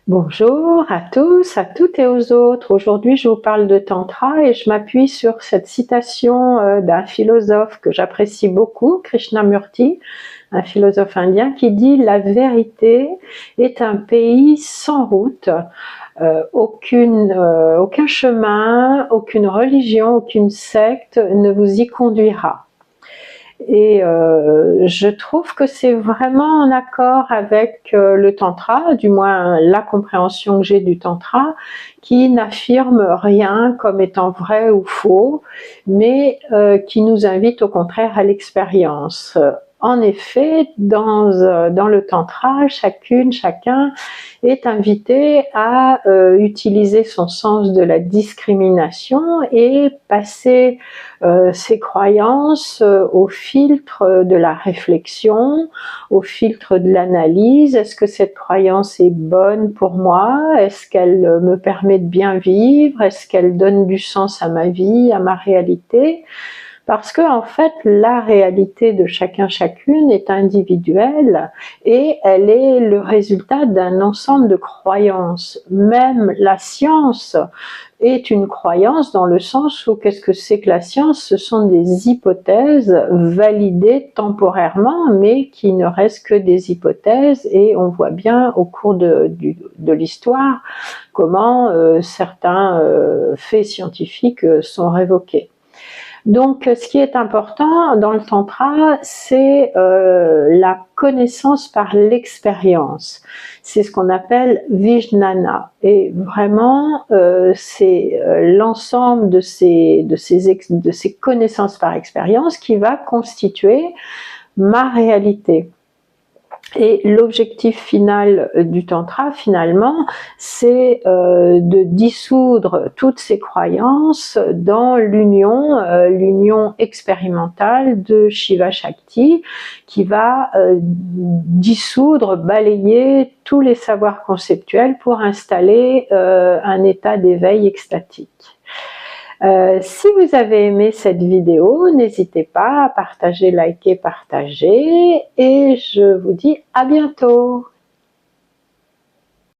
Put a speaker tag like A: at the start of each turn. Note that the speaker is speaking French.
A: Bonjour à tous, à toutes et aux autres. Aujourd'hui, je vous parle de Tantra et je m'appuie sur cette citation d'un philosophe que j'apprécie beaucoup, Krishnamurti, un philosophe indien, qui dit « La vérité est un pays sans route, aucun chemin, aucune religion, aucune secte ne vous y conduira ». Et je trouve que c'est vraiment en accord avec le tantra, du moins la compréhension que j'ai du tantra, qui n'affirme rien comme étant vrai ou faux, mais qui nous invite au contraire à l'expérience. En effet, dans le tantra, chacun est invité à utiliser son sens de la discrimination et passer ses croyances au filtre de la réflexion, au filtre de l'analyse. Est-ce que cette croyance est bonne pour moi? Est-ce qu'elle me permet de bien vivre? Est-ce qu'elle donne du sens à ma vie, à ma réalité? Parce que en fait, la réalité de chacune est individuelle et elle est le résultat d'un ensemble de croyances. Même la science est une croyance dans le sens où qu'est-ce que c'est que la science? Ce sont des hypothèses validées temporairement, mais qui ne restent que des hypothèses, et on voit bien au cours de l'histoire comment certains faits scientifiques sont révoqués. Donc, ce qui est important dans le tantra, c'est la connaissance par l'expérience. C'est ce qu'on appelle vijnana. Et vraiment, c'est l'ensemble de ces connaissances par expérience qui va constituer ma réalité. Et l'objectif final du tantra, finalement, c'est de dissoudre toutes ces croyances dans l'union expérimentale de Shiva Shakti, qui va dissoudre, balayer tous les savoirs conceptuels pour installer un état d'éveil extatique. Si vous avez aimé cette vidéo, n'hésitez pas à partager, liker, partager, et je vous dis à bientôt.